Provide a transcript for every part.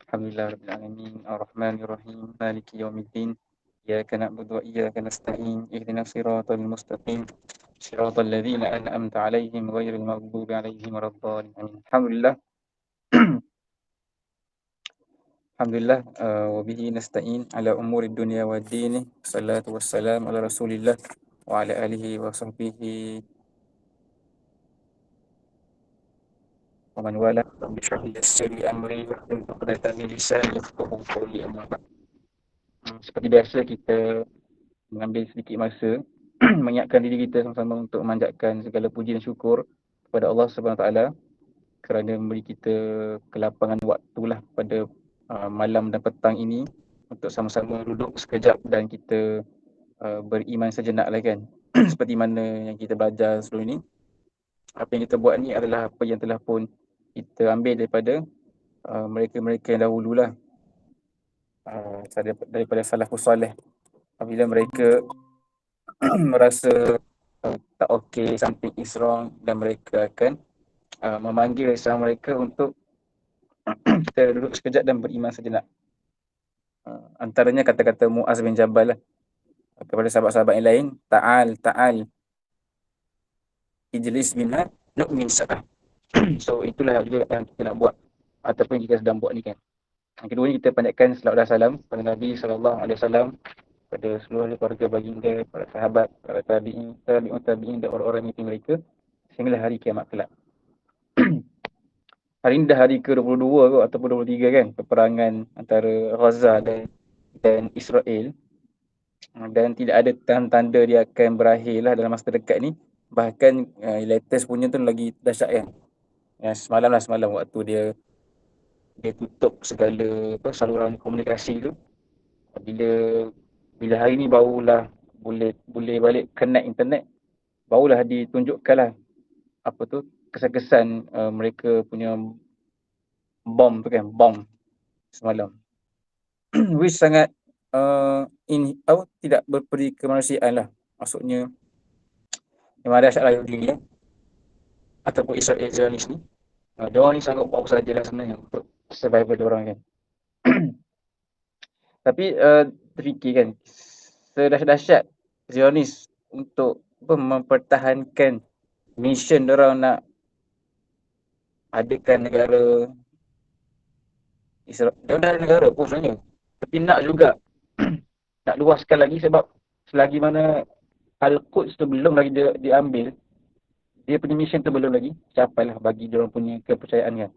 Alhamdulillahirabbil alamin, arrahmanir rahim, maliki yaumiddin. Iyyaka na'budu wa iyyaka nasta'in. Ihdinas siratal mustaqim. Siratal ladzina an'amta 'alaihim ghairil maghdubi 'alaihim waladdallin. Amin. Alhamdulillah, wa bihi nasta'in ala umurid dunya waddin. Wassalatu wassalamu ala Rasulillah wa ala alihi wa sahbihi wa man wala. Rabbi shrah li sadri amri wahlul 'uqdatam min lisani yafqahu qawli. Amma ba'd. Seperti biasa kita mengambil sedikit masa mengingatkan diri kita sama-sama untuk memanjatkan segala puji dan syukur kepada Allah Subhanahu Wa Taala kerana memberi kita kelapangan waktulah pada malam dan petang ini untuk sama-sama duduk sekejap dan kita beriman sejenak lah kan. Seperti mana yang kita belajar sebelum ini, apa yang kita buat ni adalah apa yang telah pun kita ambil daripada mereka-mereka yang dahululah, daripada salafus salih. Apabila mereka merasa tak okey, something is wrong, dan mereka akan memanggil sesama mereka untuk kita duduk sekejap dan beriman sejenak. Antaranya kata-kata Muaz bin Jabal lah kepada sahabat-sahabat yang lain, ta'al ijlis bina nu'min sa'ah. So itulah juga yang kita nak buat ataupun kita sedang buat ni kan. Yang kedua ni kita panjatkan selawat dan salam kepada Nabi SAW, pada seluruh keluarga baginda, para sahabat, para tabi'in dan orang-orang yang mereka sehinggalah hari kiamat kelak. Hari ini dah hari ke-22 kot ataupun 23 kan, peperangan antara Gaza dan Israel, dan tidak ada tanda-tanda dia akan berakhir lah dalam masa dekat ni. Bahkan latest punya tu lagi dahsyat kan. Semalam waktu dia tutup segala saluran komunikasi tu. Bila hari ni barulah boleh balik connect internet, barulah ditunjukkan lah kesan-kesan mereka punya bom tu kan, bom semalam. Which sangat tidak berperi kemanusiaan lah. Maksudnya memang dahsyat lah Yahudi ni ataupun Israel Zionis ni. Diorang ni sanggup buat apa saja lah sebenarnya untuk survival diorang kan. Tapi terfikir kan, sedahsyat Zionis untuk mempertahankan mission diorang nak adakan negara Israel. Diorang dah ada negara pun sebenarnya, tapi nak juga nak luaskan lagi, sebab selagi mana Al-Quds tu belum lagi diambil, dia punya mission tu belum lagi capai lah bagi diorang punya kepercayaan kan.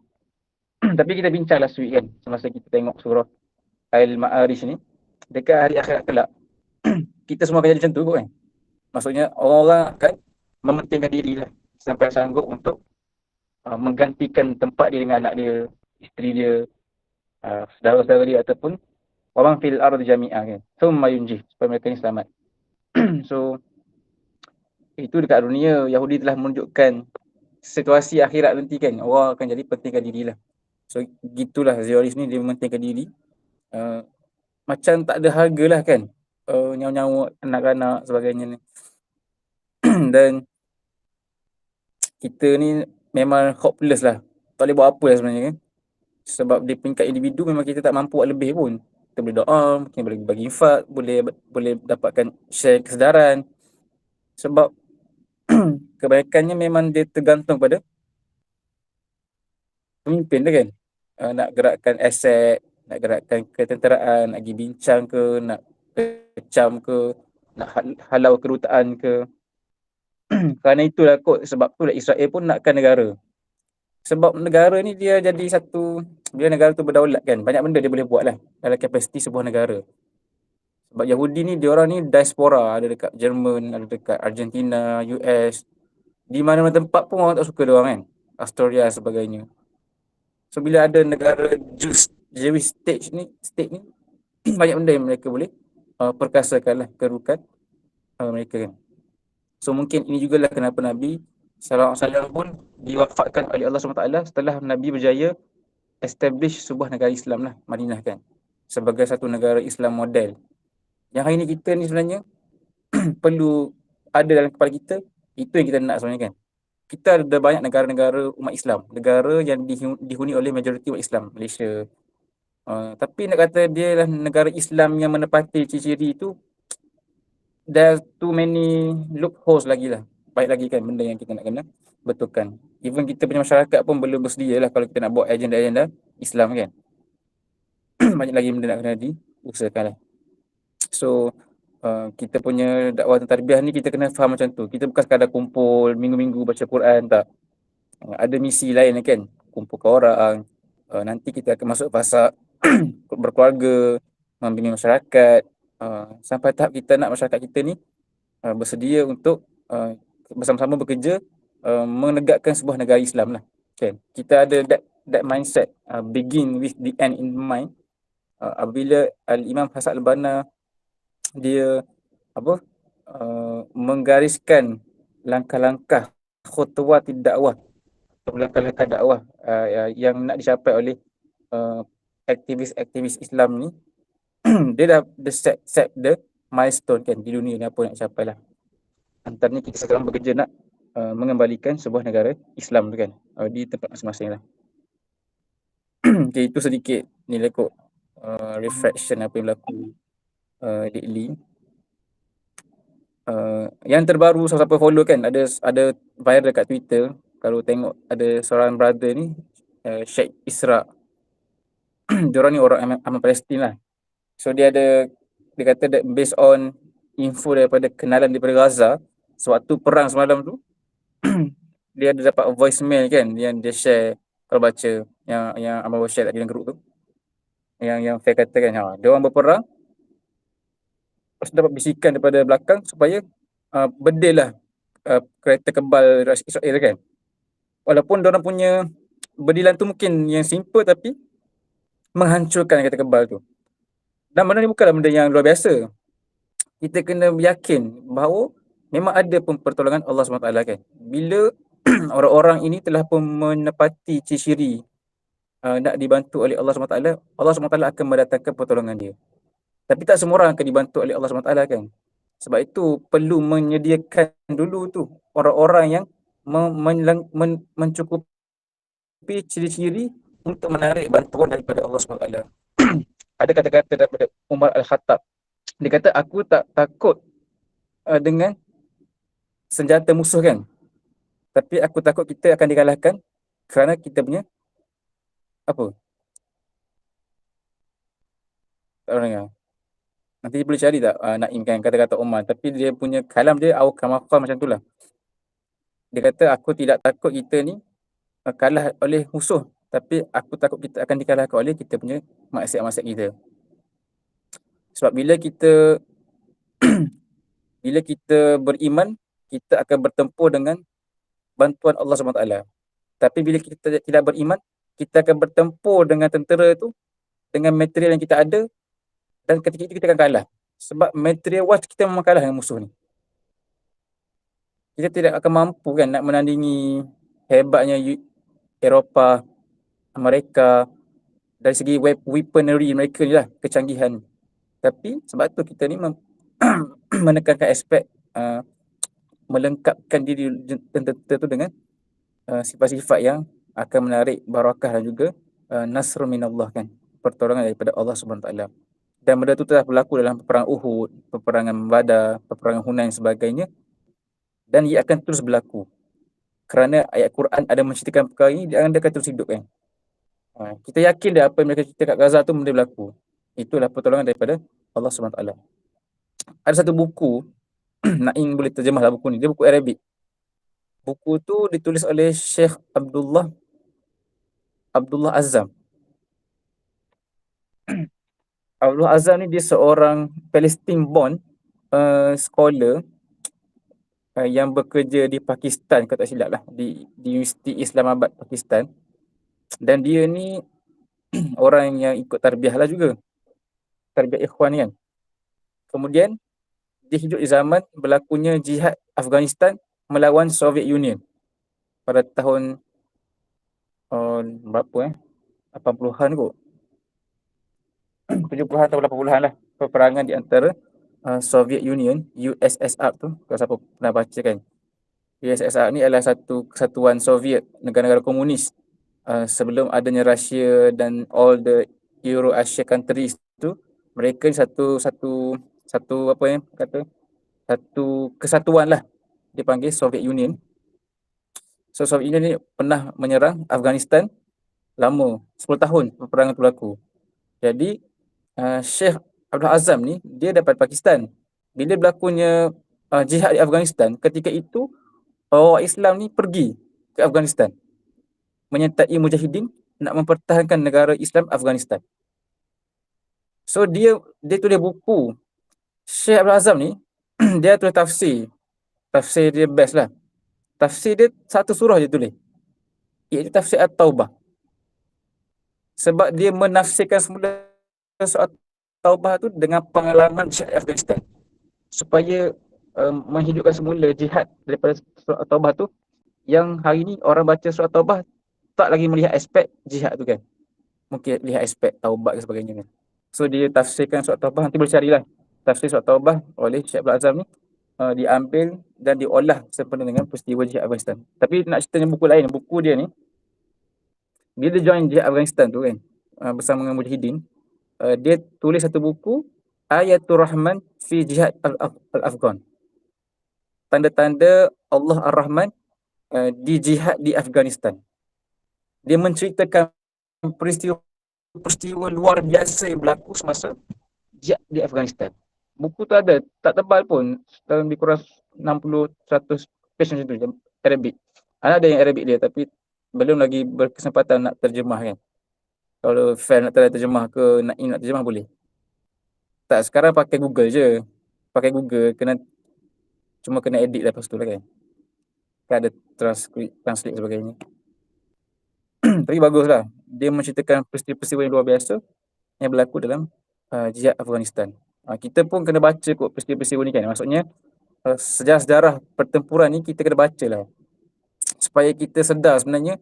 Tapi kita bincang last week kan, semasa kita tengok surah Al-Ma'arij ni, dekat hari akhirat kelak kita semua akan jadi macam tu kot kan. Maksudnya orang-orang akan mementingkan diri lah sampai sanggup untuk menggantikan tempat dia dengan anak dia, isteri dia, saudara-saudara dia, ataupun orang fil ardi jami'ah kan, thumma yunjih, supaya mereka ni selamat. So itu dekat dunia, Yahudi telah menunjukkan situasi akhirat nanti kan, orang akan jadi pentingkan diri lah. So gitulah Zionis ni, dia mementingkan diri, macam tak ada harga lah kan, nyawa-nyawa anak-anak sebagainya ni. Dan kita ni memang hopeless lah, tak boleh buat apa lah sebenarnya kan. Sebab di peringkat individu memang kita tak mampu buat lebih pun. Kita boleh doa, kita boleh bagi infak, boleh dapatkan share kesedaran. Sebab kebanyakannya memang dia tergantung pada pemimpin tu kan. Nak gerakkan aset, nak gerakkan ketenteraan, nak pergi bincang ke, nak kecam ke, nak halau kedutaan ke. Kerana itulah kot, sebab itulah Israel pun nakkan negara. Sebab negara ni dia jadi satu, bila negara tu berdaulat kan, banyak benda dia boleh buat lah dalam kapasiti sebuah negara. Sebab Yahudi ni, diorang ni diaspora, ada dekat Jerman, ada dekat Argentina, US. Di mana-mana tempat pun orang tak suka diorang kan, Astoria sebagainya. So bila ada negara Jewish state ni banyak benda yang mereka boleh perkasakan lah kedudukan mereka kan. So mungkin ini jugalah kenapa Nabi SAW pun diwafatkan oleh Allah SWT setelah Nabi berjaya establish sebuah negara Islam lah, Madinah kan, sebagai satu negara Islam model. Yang hari ni kita ni sebenarnya perlu ada dalam kepala kita, itu yang kita nak sebenarnya kan. Kita ada banyak negara-negara umat Islam, negara yang dihuni oleh majoriti umat Islam, Malaysia, Tapi nak kata dia lah negara Islam yang menepati ciri-ciri itu, there too many loopholes lagi lah. Baik lagi kan benda yang kita nak kena betulkan. Even kita punya masyarakat pun belum bersedia lah kalau kita nak buat agenda-agenda Islam kan. Banyak lagi benda nak kena diusahakan lah. So, kita punya dakwah dan tarbiyah ni kita kena faham macam tu. Kita bukan sekadar kumpul minggu-minggu baca Quran, tak. Ada misi lain kan. Kumpulkan orang. Nanti kita akan masuk fasa berkeluarga, membina masyarakat. Sampai tahap kita nak masyarakat kita ni bersedia untuk bersama-sama bekerja menegakkan sebuah negara Islam lah. Kan? Kita ada that mindset, begin with the end in mind. Apabila Al-Imam Hasan Al-Banna dia apa menggariskan langkah-langkah khutuwat dakwah atau langkah-langkah dakwah yang nak dicapai oleh aktivis-aktivis Islam ni. Dia dah set the milestone kan di dunia ni apa nak capai lah. Antaranya kita sekarang bekerja nak mengembalikan sebuah negara Islam tu kan di tempat masing-masing lah. Okay, itu sedikit nilai kod reflection apa yang berlaku lately. Yang terbaru siapa follow kan ada viral dekat Twitter, kalau tengok ada seorang brother ni Sheikh Isra. Diorang ni orang aman Palestin lah. So dia kata that based on info daripada kenalan daripada Gaza sewaktu perang semalam tu, dia ada dapat voicemail kan yang dia share, kalau baca yang Amal share tadi dalam group tu, yang saya kata kan dia orang berperang, lepas dapat bisikan daripada belakang supaya bedil lah kereta kebal Israel kan. Walaupun diorang punya bedilan tu mungkin yang simple tapi menghancurkan kereta kebal tu. Dan benda ni bukanlah benda yang luar biasa. Kita kena yakin bahawa memang ada pertolongan Allah SWT kan. Bila orang-orang ini telah pun menepati ciri-ciri nak dibantu oleh Allah SWT, Allah SWT akan mendatangkan pertolongan dia. Tapi tak semua orang akan dibantu oleh Allah SWT kan. Sebab itu perlu menyediakan dulu tu orang-orang yang mencukupi ciri-ciri untuk menarik bantuan daripada Allah SWT. Ada kata-kata daripada Umar Al-Khattab. Dia kata, aku tak takut dengan senjata musuh kan. Tapi aku takut kita akan dikalahkan kerana kita punya apa? Tak dengar. Nanti boleh cari tak Naim kan kata-kata Umar. Tapi dia punya kalam dia awal macam tu lah. Dia kata, aku tidak takut kita ni kalah oleh musuh. Tapi aku takut kita akan dikalahkan oleh kita punya maksiat-maksiat kita. Sebab bila kita beriman, kita akan bertempur dengan bantuan Allah SWT. Tapi bila kita tidak beriman, kita akan bertempur dengan tentera tu dengan material yang kita ada, dan ketika itu kita akan kalah. Sebab material wise kita memang kalah dengan musuh ni. Kita tidak akan mampu kan nak menandingi hebatnya Eropah, Amerika dari segi weaponry mereka ni lah, kecanggihan. Tapi sebab tu kita ni menekankan aspek melengkapkan diri tentera tu dengan sifat-sifat yang akan menarik barakah dan juga nasrun minallah kan, pertolongan daripada Allah SWT. Dan benda tu telah berlaku dalam peperangan Uhud, peperangan Badar, peperangan Hunain sebagainya, dan ia akan terus berlaku kerana ayat Quran ada menceritakan perkara ini, dia akan terus hidup kan. Kita yakin dah apa yang mereka cerita kat Gaza tu benda berlaku. Itulah pertolongan daripada Allah SWT. Ada satu buku Naim boleh terjemahlah buku ni, dia buku Arabic. Buku tu ditulis oleh Syekh Abdullah Azzam. Abdullah Azzam ni dia seorang Palestine born scholar yang bekerja di Pakistan, kalau tak silap lah, di Universiti Islamabad, Pakistan. Dan dia ni orang yang ikut tarbiyah lah juga, tarbiyah ikhwan kan. Kemudian dia hidup di zaman berlakunya jihad Afghanistan melawan Soviet Union pada tahun berapa 80-an kot. 70-an atau 80-an lah, peperangan di antara Soviet Union, USSR tu, kalau siapa pernah baca kan. USSR ni adalah satu kesatuan Soviet, negara-negara komunis sebelum adanya Russia dan all the Euro Asia countries tu, mereka satu satu satu apa yang kata, satu kesatuan lah. Dia panggil Soviet Union. So Soviet Union ni pernah menyerang Afghanistan lama, 10 tahun peperangan tu berlaku. Jadi Sheikh Abdul Azam ni dia daripada Pakistan. Bila berlakunya jihad di Afghanistan, ketika itu orang Islam ni pergi ke Afghanistan menyertai mujahidin nak mempertahankan negara Islam Afghanistan. So dia tulis buku. Syekh Abdul Azam ni dia tulis tafsir. Tafsir dia best lah. Tafsir dia satu surah dia tulis. Iaitu tafsir At-Taubah. Sebab dia menafsirkan semula surah At-Taubah tu dengan pengalaman jihad Afghanistan. Supaya menghidupkan semula jihad daripada surah At-Taubah tu, yang hari ni orang baca surah At-Taubah tak lagi melihat aspek jihad tu kan. Mungkin lihat aspek taubat dan sebagainya kan. So dia tafsirkan surah Taubah, nanti boleh carilah. Tafsir surah Taubah oleh Syekh Abdul Azam ni diambil dan diolah sempena dengan peristiwa jihad Afghanistan. Tapi nak ceritanya buku lain, buku dia ni bila dia join jihad Afghanistan tu kan, bersama dengan mujahidin, dia tulis satu buku Ayatul Rahman fi Jihad Al-Afghan. Tanda-tanda Allah Ar-Rahman di jihad di Afghanistan. Dia menceritakan peristiwa peristiwa luar biasa yang berlaku semasa jihad di Afghanistan. Buku tu ada, tak tebal pun, dalam lebih kurang 60-100 page macam tu, Arabic. Ada yang Arabic dia, tapi belum lagi berkesempatan nak terjemah kan. Kalau fan nak terjemah ke, nak terjemah boleh. Tak, sekarang pakai Google je. Pakai Google, cuma kena edit lepas tu lah kan. Kan ada translate sebagainya. Tapi baguslah. Dia menceritakan peristiwa-peristiwa yang luar biasa yang berlaku dalam jihad Afghanistan. Kita pun kena baca kot peristiwa-peristiwa ni kan. Maksudnya sejarah-sejarah pertempuran ni kita kena baca lah. Supaya kita sedar sebenarnya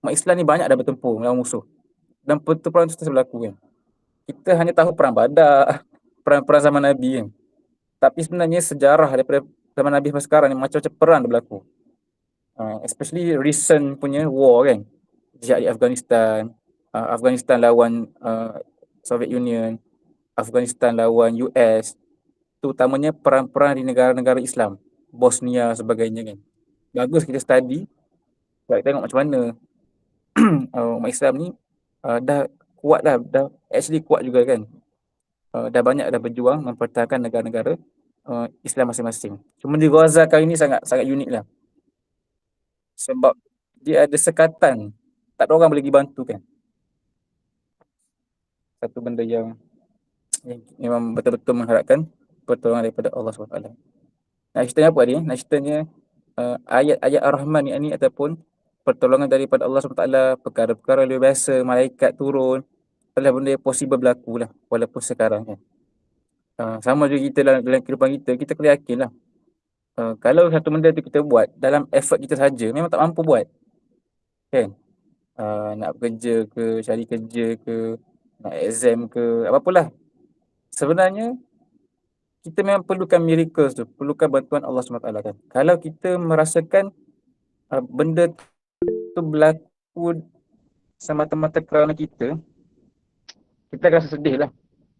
umat Islam ni banyak dah bertempur melawan musuh. Dan pertempuran tu terus berlaku kan. Kita hanya tahu perang Badar, perang-perang zaman Nabi kan. Tapi sebenarnya sejarah daripada zaman Nabi sampai sekarang ni macam-macam perang dah berlaku. Especially recent punya war kan. Jihad di Afghanistan, Afghanistan lawan Soviet Union, Afghanistan lawan US, terutamanya perang-perang di negara-negara Islam, Bosnia sebagainya kan. Bagus kita study, kita tengok macam mana umat Islam ni dah kuat dah actually kuat juga kan. Dah banyak dah berjuang mempertahankan negara-negara Islam masing-masing. Cuma di Gaza kali ni sangat sangat unik lah. Sebab dia ada sekatan, tak ada orang boleh pergi bantu kan. Satu benda yang memang betul-betul mengharapkan pertolongan daripada Allah SWT. Nak ceritanya apa ni? Nak ceritanya ayat-ayat Ar-Rahman ni ataupun pertolongan daripada Allah SWT, perkara-perkara luar biasa, malaikat turun, adalah benda yang possible berlaku lah, walaupun sekarang kan. Sama juga kita dalam kehidupan kita, kita kena yakin lah. Kalau satu benda tu kita buat, dalam effort kita saja, memang tak mampu buat. Kan? Nak bekerja ke, cari kerja ke, nak exam ke, apa-apalah. Sebenarnya, kita memang perlukan miracles tu, perlukan bantuan Allah SWT kan. Kalau kita merasakan benda tu berlaku semata-mata kerana kita rasa sedih lah.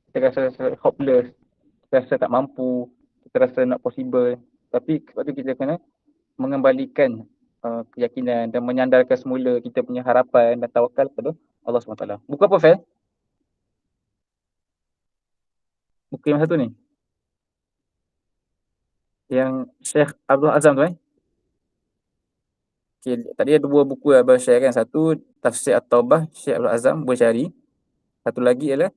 Kita rasa hopeless, kita rasa tak mampu, kita rasa not possible. Tapi sebab tu kita kena mengembalikan keyakinan dan menyandarkan semula kita punya harapan dan tawakal kepada Allah SWT. Buku apa, Fel? Buku yang satu ni? Yang Syekh Abdul Azam tu Okay, tadi ada dua buku yang Abang share kan. Satu Tafsir At-Taubah Syekh Abdul Azam, boleh cari. Satu lagi ialah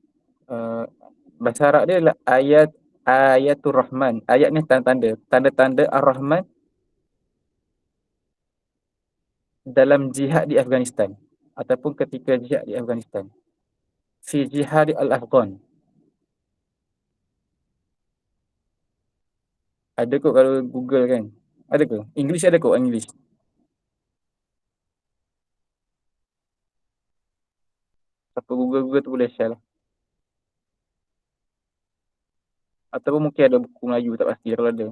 bahasa Arab dia adalah Ayatul Rahman. Ayat ni tanda-tanda. Tanda-tanda Ar-Rahman dalam jihad di Afghanistan. Ataupun ketika jihad di Afghanistan. Fi Jihad Al-Afghan. Ada kot kalau Google kan. Ada ke? English ada kot, English. Siapa Google tu boleh share lah. Ataupun mungkin ada buku Melayu, tak pasti kalau ada.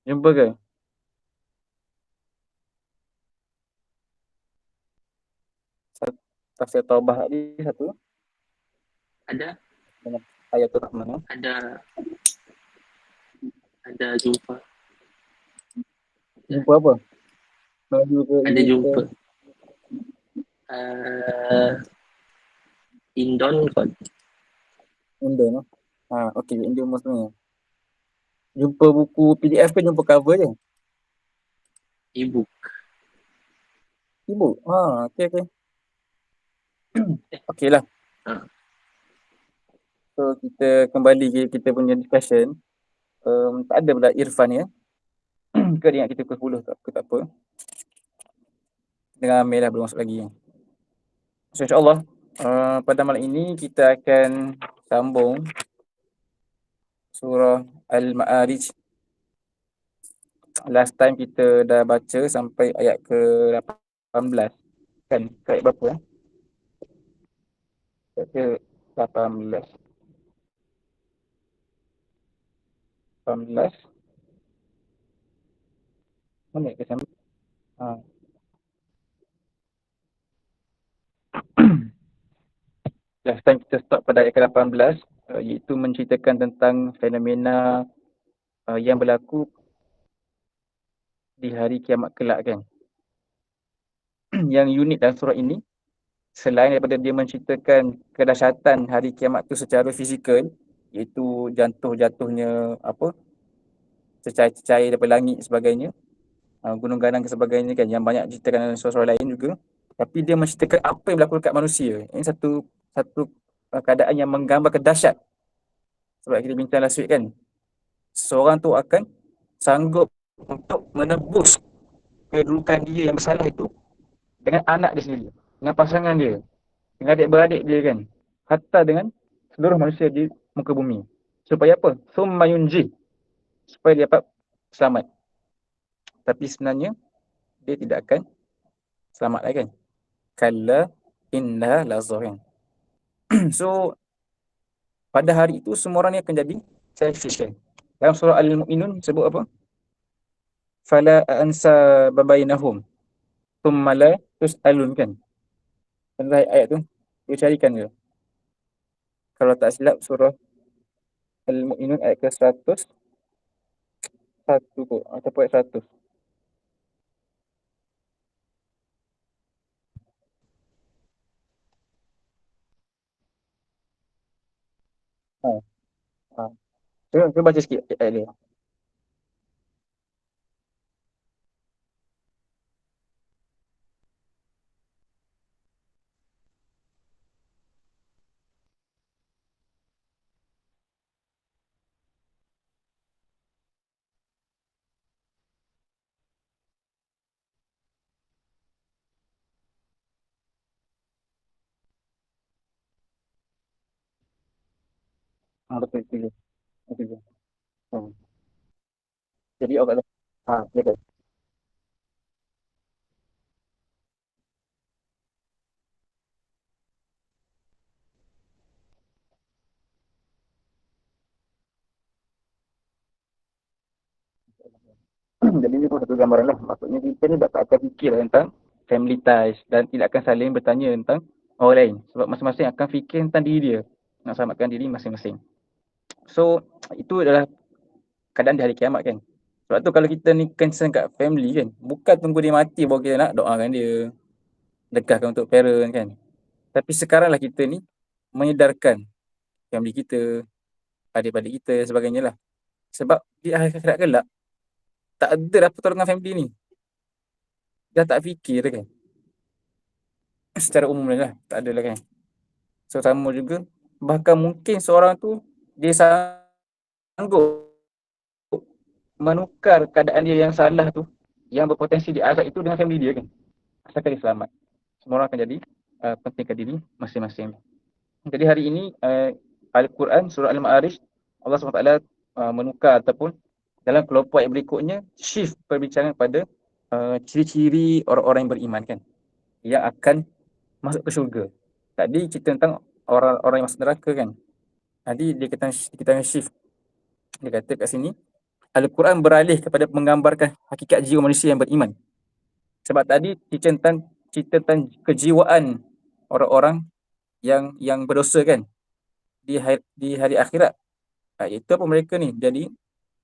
Jumpa ke? tafsir Taubah tadi satu Ada, dengan ayatul rahman. ada, ada jumpa, Jumpa apa? Melayu ke ada English ke? jumpa. Uh, Indon kot, Indo no. Okey, Indo maksudnya. Jumpa buku PDF ke jumpa cover je? ebook. Ibu. Okey okey. Okeylah. Ha. So kita kembali ke kita punya discussion. Tak ada pula Irfan ya. Ke dia ingat kita pukul 10 ke tak apa. Dengan Amir lah belum masuk lagi. So insyaAllah pada malam ini kita akan sambung surah Al-Ma'arij. Last time kita dah baca sampai ayat ke 18 kan? Ke ayat berapa ya? Ayat ke 18. 18. Mana ayat ke 19? Last time kita stop pada ayat ke 18 iaitu menceritakan tentang fenomena yang berlaku di hari kiamat kelak kan. Yang unik dalam surah ini, selain daripada dia menceritakan kedahsyatan hari kiamat tu secara fizikal, iaitu jatuhnya apa, cecair-cecair daripada langit sebagainya, gunung ganang dan sebagainya kan, yang banyak diceritakan dalam surah-surah lain juga. Tapi dia menceritakan apa yang berlaku dekat manusia. Ini satu satu keadaan yang menggambarkan dahsyat. Sebab kita bincang last week kan, seorang tu akan sanggup untuk menebus kedudukan dia yang bersalah itu dengan anak dia sendiri, dengan pasangan dia, dengan adik-beradik dia kan, hatta dengan seluruh manusia di muka bumi. Supaya apa? Summa yunji, supaya dia dapat selamat. Tapi sebenarnya dia tidak akan selamat lagi kan. Kalla inna lazarin. So pada hari itu semua orang ni akan jadi selfish kan. Dalam surah Al-Mu'minun sebut apa? Fala ansa babainahum thumma la tus'alun kan. Ayat tu dia carikan je. Kalau tak silap surah Al-Mu'minun ayat ke 101 kot ataupun ayat 100. Ha. Ha. Cuba baca sikit ayat dia. Betul betul. Betul. Hmm. Jadi orang kata, dia kata, jadi ni pun satu gambaran lah. Maksudnya kita ni tak akan fikir tentang family ties dan tidak akan saling bertanya tentang orang lain. Sebab masing-masing akan fikir tentang diri dia. Nak selamatkan diri masing-masing. So, itu adalah keadaan di hari kiamat kan. Sebab tu kalau kita ni concern kat family kan, bukan tunggu dia mati baru kita nak doakan dia, dekahkan untuk parent kan. Tapi sekaranglah kita ni menyedarkan family kita, adik-adik kita sebagainya lah. Sebab di akhirat kelak, tak ada dah pertolongan family ni. Dah tak fikir kan. Secara umum lah, tak ada lah kan. So sama juga, bahkan mungkin seorang tu, dia sanggup menukar keadaan dia yang salah tu, yang berpotensi di akhirat itu dengan family dia kan. Asalkan dia selamat. Semua orang akan jadi pentingkan diri masing-masing. Jadi hari ini Al-Quran surah Al-Ma'arij, Allah SWT menukar ataupun dalam kelompok yang berikutnya shift perbincangan pada ciri-ciri orang-orang yang beriman kan, yang akan masuk ke syurga. Tadi cerita tentang orang-orang yang masuk neraka kan. Tadi kita akan shift. Dia kata kat sini Al-Quran beralih kepada menggambarkan hakikat jiwa manusia yang beriman. Sebab tadi cerita tentang kejiwaan orang-orang yang berdosa kan di hari akhirat. Itu apa mereka ni jadi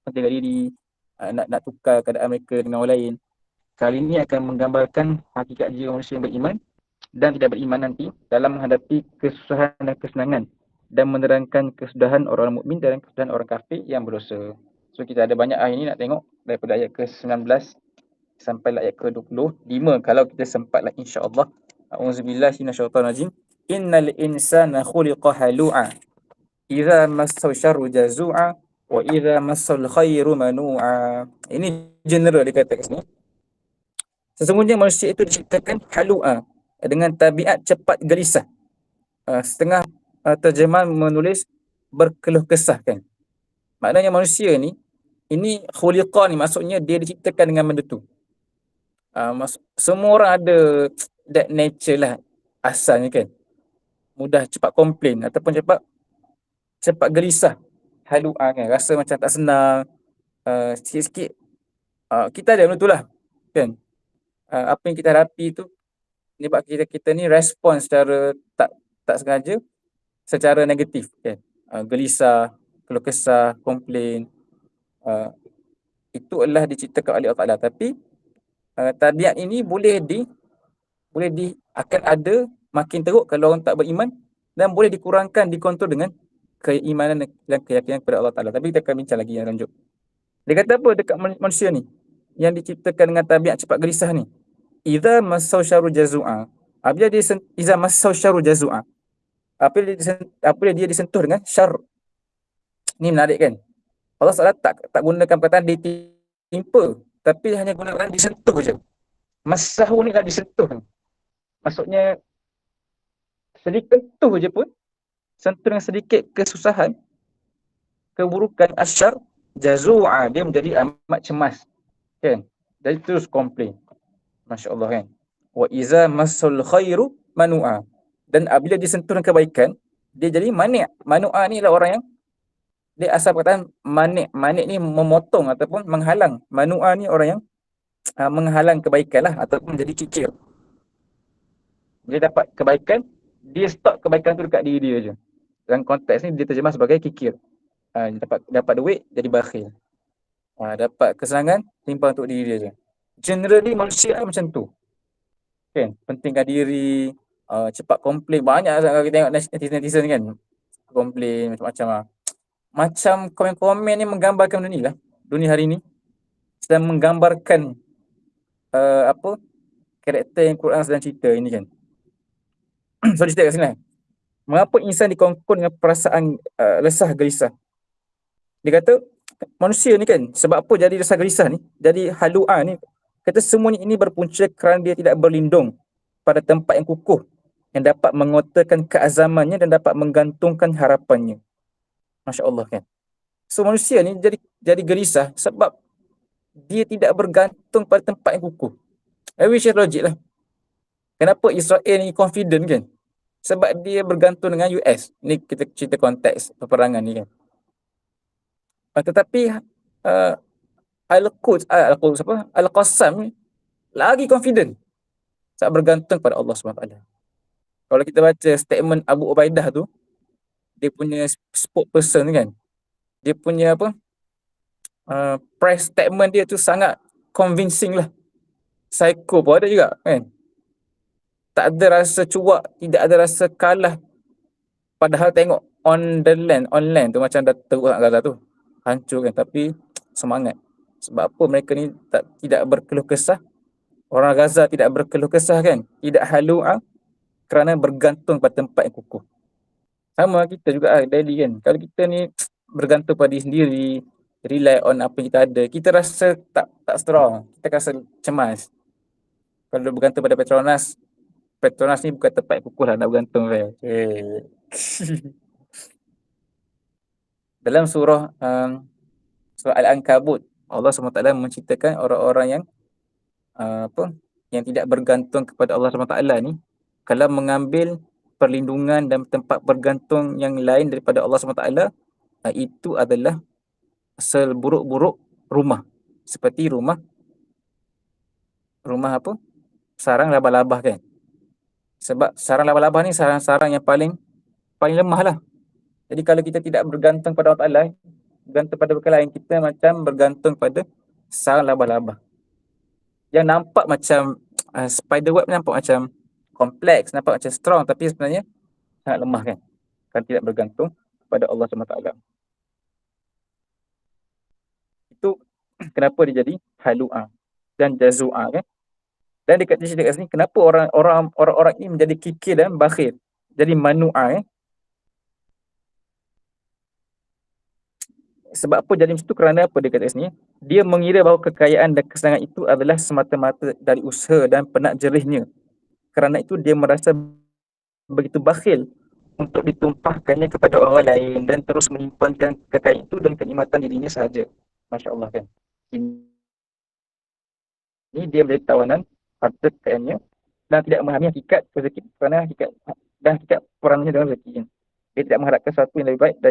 ketika diri nak tukar keadaan mereka dengan orang lain. Kali ini akan menggambarkan hakikat jiwa manusia yang beriman dan tidak beriman nanti dalam menghadapi kesusahan dan kesenangan dan menerangkan kesudahan orang mukmin dan kesudahan orang kafir yang berdosa. So kita ada banyak ayat ini nak tengok daripada ayat ke-19 sampai ayat ke-25 kalau kita sempatlah insya-Allah. Auzubillahi minasyaitonirrajim. Innal insana khuliqa halu'a. Idza massahu syarru jazu'a wa idza massal khairu manu'a. Ini general dikatakan sini. Sesungguhnya manusia itu diciptakan halu'a dengan tabiat cepat gelisah. Setengah terjemahan menulis berkeluh kesah kan. Maknanya manusia ni ini khuliqa ni maksudnya dia diciptakan dengan benda tu. Semua orang ada that nature lah asalnya kan. Mudah cepat komplain ataupun cepat gelisah. Halu'a kan, rasa macam tak senang. Sikit-sikit kita ada benda tu lah kan. Apa yang kita hadapi tu menyebab kita ni respon secara tak sengaja secara negatif kan. Gelisah, keluh kesah, komplain. Itu adalah diciptakan oleh Allah Taala, tapi tabiat ini boleh akan ada makin teruk kalau orang tak beriman dan boleh dikurangkan, dikontrol dengan keimanan dan keyakinan kepada Allah Taala. Tapi kita akan bincang lagi yang lanjut. Dia kata apa dekat manusia ni yang diciptakan dengan tabiat cepat gelisah ni? Idza massau syarru jazu'a. Apabila dia iza massau syarru jazu'a. Apabila dia disentuh dengan syar. Ni menarik kan? Allah SWT tak gunakan perkataan ditimpa, tapi hanya gunakan disentuh je. Massahu ni dah disentuh. Maksudnya sedikit sentuh je pun, sentuh dengan sedikit kesusahan, keburukan, asyar, jazu'a, dia menjadi amat cemas. Kan? Jadi terus komplain. Masya Allah kan. Wa iza masul khairu manu'a. Dan apabila disentuh dengan kebaikan, dia jadi mani'. Manu'a ni adalah orang yang dia asal perkataan mani'. Mani' ni memotong ataupun menghalang. Manu'a ni orang yang menghalang kebaikan lah ataupun jadi kikir. Dia dapat kebaikan, dia stop kebaikan tu dekat diri dia je. Dalam konteks ni dia terjemah sebagai kikir. Dapat duit jadi bakhil. Dapat kesenangan timbang untuk diri dia je. Generally manusia macam tu. Kan? Pentingkan diri, cepat komplain. Banyak kalau kita tengok netizen kan. Komplain macam-macam lah. Macam komen-komen ni menggambarkan benda ni lah. Dunia hari ni sedang menggambarkan karakter yang Quran sedang cerita ini kan. So dia cerita kat sini lah. Mengapa insan dikongkon dengan perasaan resah gelisah? Dia kata manusia ni kan, sebab apa jadi resah gelisah ni, jadi halu'a ni, kata semuanya ini berpunca kerana dia tidak berlindung pada tempat yang kukuh yang dapat mengotorkan keazamannya dan dapat menggantungkan harapannya. Masya Allah kan. So manusia ni jadi gelisah sebab dia tidak bergantung pada tempat yang kukuh. Which is logic lah. Kenapa Israel ni confident kan? Sebab dia bergantung dengan US. Ni kita cerita konteks peperangan ni kan. Tetapi Al-Qassam lagi confident sebab bergantung pada Allah SWT. Kalau kita baca statement Abu Ubaidah tu, dia punya spokesperson kan, dia punya press statement dia tu sangat convincing lah. Psycho pun ada juga kan. Tak ada rasa cuak, tidak ada rasa kalah. Padahal tengok online tu macam dah teruk nak Gaza tu. Hancur kan, tapi semangat. Sebab apa mereka ni tidak berkeluh kesah? Orang Gaza tidak berkeluh kesah kan? Tidak halu'a kerana bergantung pada tempat yang kukuh. Sama kita juga daily kan. Kalau kita ni bergantung pada diri sendiri, rely on apa yang kita ada, kita rasa tak strong. Kita rasa cemas. Kalau bergantung pada Petronas ni bukan tempat yang kukuh lah nak bergantung. Dalam surah Al-Ankabut, Allah SWT menceritakan orang-orang yang yang tidak bergantung kepada Allah SWT ni, kalau mengambil perlindungan dan tempat bergantung yang lain daripada Allah SWT, itu adalah seburuk-buruk rumah. Seperti rumah sarang labah-labah kan. Sebab sarang laba-laba ni sarang-sarang yang paling lemah lah. Jadi kalau kita tidak bergantung pada Allah Ta'ala, bergantung pada perkara lain, kita macam bergantung pada sarang laba-laba. Yang nampak macam spider web nampak macam kompleks, nampak macam strong, tapi sebenarnya sangat lemah kan. Kalau tidak bergantung pada Allah SWT. Itu kenapa dia jadi halu'a dan jazu'a kan. Dan dekat sini kenapa orang-orang ini menjadi kikir dan bakhil. Jadi manu'a. Sebab apa jadi macam tu? Kerana apa dia kata sini? Dia mengira bahawa kekayaan dan kesenangan itu adalah semata-mata dari usaha dan penat jerihnya. Kerana itu dia merasa begitu bakhil untuk ditumpahkannya kepada orang lain dan terus menyimpankan kekayaan itu dan kenikmatan dirinya sahaja. Masya Allah kan. Ini dia menjadi tawanan harta kekayaannya dan tidak memahami hakikat rezeki kerana hakikat dan hakikat perannya dalam rezeki. Dia tidak mengharapkan sesuatu yang lebih baik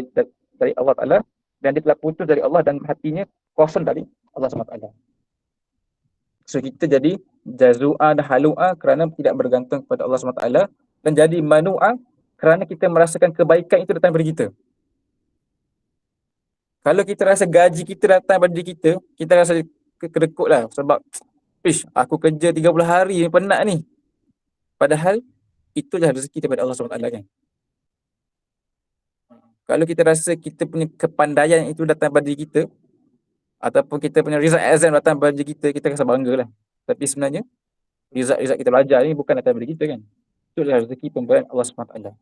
dari Allah Ta'ala dan dia telah putus dari Allah dan hatinya kosong dari Allah SWT. So kita jadi jazu'a dan halu'a kerana tidak bergantung kepada Allah SWT dan jadi manu'a kerana kita merasakan kebaikan itu datang daripada kita. Kalau kita rasa gaji kita datang daripada diri kita, kita rasa kedekut lah sebab aku kerja 30 hari penat ni. Padahal itu adalah rezeki daripada Allah SWT kan. Kalau kita rasa kita punya kepandaian itu datang daripada diri kita, ataupun kita punya result exam datang daripada diri kita, kita rasa bangga lah. Tapi sebenarnya result kita belajar ni bukan datang daripada kita kan. Itu adalah rezeki pemberian Allah SWT.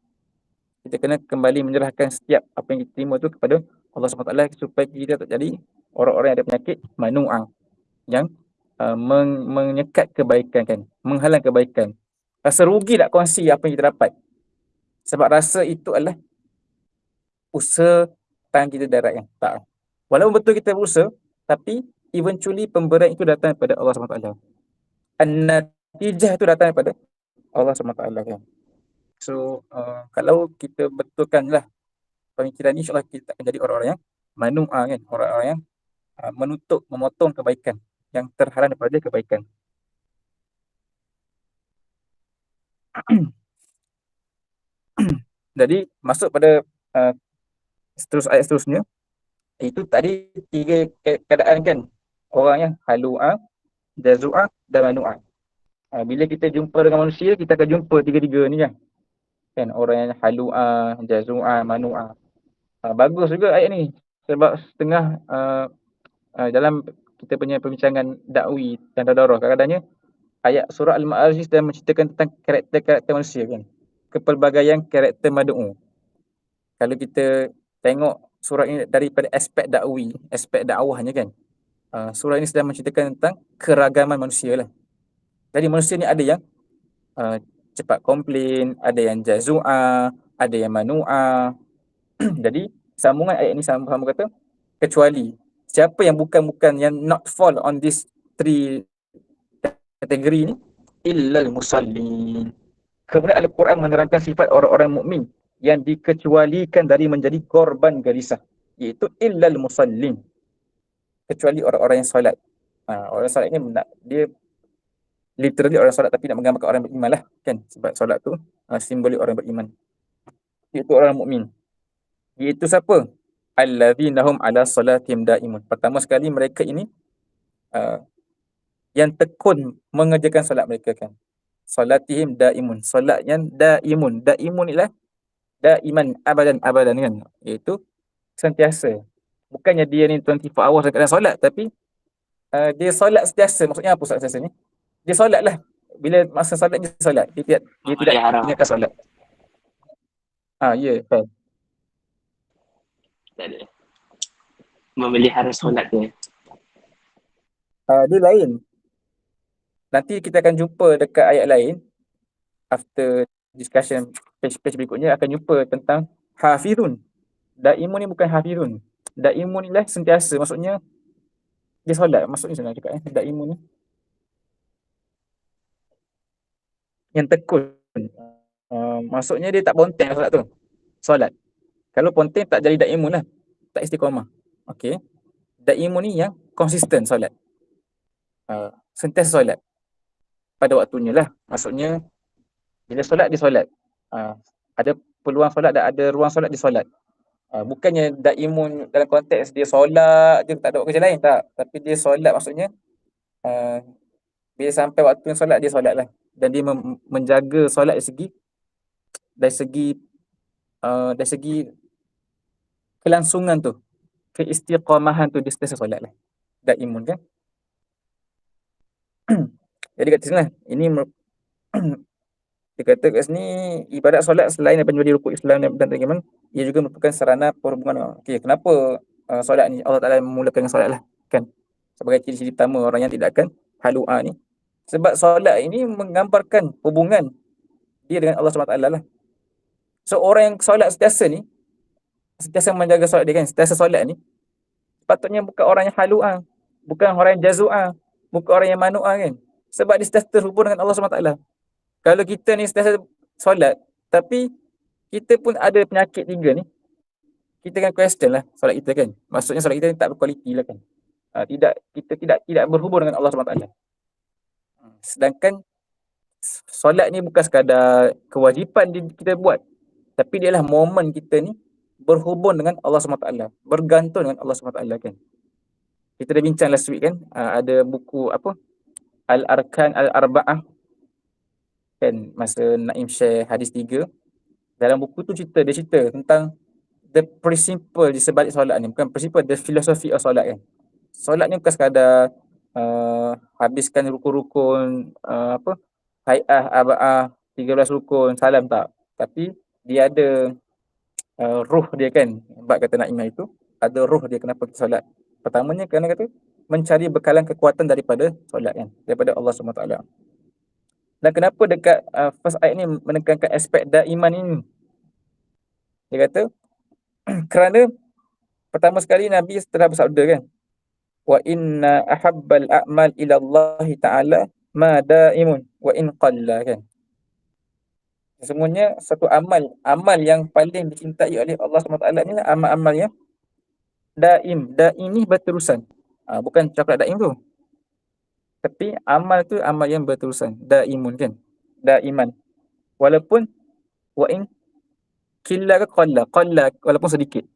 Kita kena kembali menyerahkan setiap apa yang kita terima tu kepada Allah SWT supaya kita tak jadi orang-orang yang ada penyakit manu'ah yang menyekat kebaikan kan, menghalang kebaikan. Rasa rugi tak kongsi apa yang kita dapat. Sebab rasa itu adalah usaha tangan kita darat kan. Tak. Walaupun betul kita berusaha, tapi eventually pemberian itu datang daripada Allah SWT. An-natijah itu datang daripada Allah SWT kan. So, kalau kita betulkanlah pemikiran ni, insyaAllah kita akan jadi orang-orang yang manu'ah kan. Orang-orang yang menutup, memotong kebaikan yang terhalang daripada kebaikan. Jadi, masuk pada ayat seterusnya. Itu tadi 3 keadaan kan. Orang yang halu'ah, jazu'ah dan manu'ah. Bila kita jumpa dengan manusia, kita akan jumpa 3-3 ni kan. Orang yang halu'ah, jazu'ah, manu'ah. Bagus juga ayat ni. Sebab setengah dalam kita punya perbincangan dakwi dan tadarus, kadang-kadangnya ayat surah Al-Ma'arij dan menceritakan tentang karakter-karakter manusia kan. Kepelbagaian karakter madu'u. Kalau kita tengok surah ini daripada aspek dakwi, aspek dakwahnya kan. Surah ini sedang menceritakan tentang keragaman manusia lah. Jadi manusia ni ada yang cepat komplain, ada yang jazu'ah, ada yang manu'ah. Jadi sambungan ayat ini sama kata, kecuali siapa yang bukan yang not fall on this 3 kategori ni, illal musallin. Kemudian Al-Quran menerangkan sifat orang-orang mukmin yang dikecualikan dari menjadi korban gerisah, iaitu illal musallin, kecuali orang-orang yang solat. Orang solat ni dia literally orang solat tapi nak menggambarkan orang beriman lah kan, sebab solat tu simbolik orang beriman, iaitu orang mukmin. Iaitu siapa? Allazina hum ala salatihim daimun. Pertama sekali mereka ini yang tekun mengerjakan solat mereka kan. Salatihim daimun, solat yang daimun. Daimun ialah daiman abadan kan, iaitu sentiasa. Bukannya dia ni 24 hours dalam solat, tapi dia solat sentiasa. Maksudnya apa solat sentiasa ni? Dia solat lah. Bila masa solat dia solat. Dia tidak tinggalkan solat. Ya, kan. Tak ada. Memelihara solatnya. Dia lain. Nanti kita akan jumpa dekat ayat lain. After discussion page berikutnya akan jumpa tentang hafizun. Daimun ni bukan hafizun. Daimun ni lah sentiasa. Maksudnya dia solat. Maksudnya senang cakap Daimun ni yang tekun. Maksudnya dia tak ponteng solat tu. Solat. Kalau ponteng tak jadi daimun lah. Tak istiqamah. Okey. Daimun ni yang konsisten solat. Sentiasa solat pada waktunya lah. Maksudnya Bila solat, dia solat. Ada peluang solat dan ada ruang solat, dia solat. Bukannya daimun dalam konteks dia solat je, tak ada buat kerja lain, tak. Tapi dia solat maksudnya, uh, bila sampai waktu yang solat, dia solatlah. Dan dia menjaga solat dari segi dari segi kelangsungan tu, keistiqamahan tu, dia sentiasa solatlah. Daimun kan. Jadi kat sini lah, ini dia kata kat sini, ibadat solat selain daripada menjadi rukuk Islam dan bagaimana, ia juga merupakan sarana perhubungan. Okey, kenapa solat ni Allah Taala memulakan dengan solat lah, kan? Sebagai ciri-ciri pertama orang yang tidak akan halu'a ni. Sebab solat ini menggambarkan hubungan dia dengan Allah SWT lah. So orang yang solat sentiasa ni, sentiasa menjaga solat dia kan, sentiasa solat ni, patutnya bukan orang yang halu'a, bukan orang yang jazu'a, bukan orang yang manu'a kan. Sebab dia sentiasa terhubung dengan Allah SWT. Kalau kita ni sentiasa solat, tapi kita pun ada penyakit 3 ni, kita akan question lah solat kita kan. Maksudnya solat kita ni tak berkualiti lah kan. Kita tidak berhubung dengan Allah SWT. Sedangkan solat ni bukan sekadar kewajipan kita buat, tapi dia lah momen kita ni berhubung dengan Allah SWT, bergantung dengan Allah SWT kan. Kita dah bincang last week kan, ada buku apa, Al-Arkan Al-Arba'ah kan, masa Naim share hadis 3. Dalam buku tu dia cerita tentang the principle di sebalik solat ni, bukan principle, the philosophy of solat kan. Solat ni bukan sekadar habiskan rukun-rukun, hai'ah, aba'ah, 13 rukun, salam, tak. Tapi dia ada ruh dia kan. Bab kata Naim itu, ada ruh dia kenapa kita solat. Pertamanya kerana kata mencari bekalan kekuatan daripada solat kan, daripada Allah SWT. Dan kenapa dekat first ayat ni menekankan aspek daiman ini? Dia kata kerana pertama sekali Nabi telah bersabda kan, wa inna ahabbal a'mal ila Allah Ta'ala ma daimun wa in qalla kan. Sesungguhnya satu amal yang paling dicintai oleh Allah SWT ni lah amal-amal yang daim. Daim ni berterusan. Bukan coklat daim tu. Tapi amal tu amal yang berterusan. Daimun kan. Daiman. Walaupun wa in qilla ke qalla. Qalla walaupun sedikit.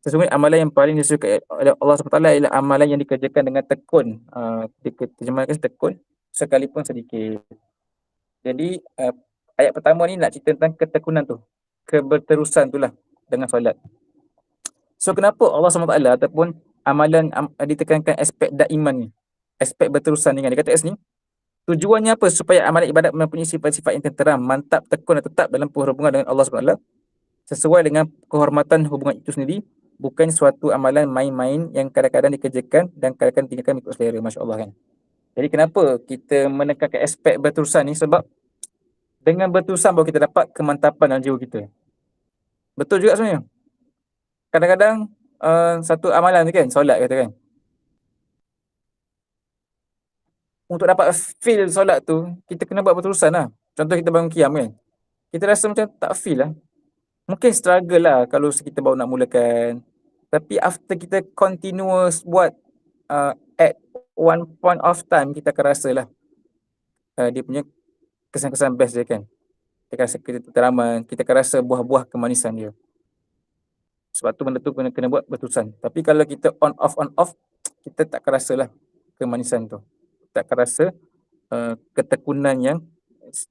Sesungguhnya amalan yang paling disukai oleh Allah SWT ialah amalan yang dikerjakan dengan tekun. Diterjemahkan tekun sekalipun sedikit. Jadi ayat pertama ni nak cerita tentang ketekunan tu. Keberterusan tu lah dengan solat. So kenapa Allah SWT ataupun amalan ditekankan aspek daiman ni, aspek berterusan ni kan. Dia kata kat sini, tujuannya apa? Supaya amalan ibadat mempunyai sifat-sifat yang tenteram, mantap, tekun dan tetap dalam hubungan dengan Allah SWT, sesuai dengan kehormatan hubungan itu sendiri, bukan suatu amalan main-main yang kadang-kadang dikerjakan dan kadang-kadang ditinggalkan mengikut selera. Masya Allah kan. Jadi kenapa kita menekankan aspek berterusan ni? Sebab dengan berterusan baru kita dapat kemantapan dalam jiwa kita. Betul juga sebenarnya. Kadang-kadang satu amalan tu kan, solat kata kan, untuk dapat feel solat tu, kita kena buat berterusan lah. Contoh kita bangun qiyam kan, kita rasa macam tak feel lah. Mungkin struggle lah kalau kita baru nak mulakan. Tapi after kita continuous buat, at one point of time, kita akan rasa lah dia punya kesan-kesan best dia kan. Kita rasa ketenteraman, kita akan rasa buah-buah kemanisan dia. Sebab tu benda tu kena buat berterusan. Tapi kalau kita on off, kita tak akan rasa lah kemanisan tu. Tak akan rasa ketekunan yang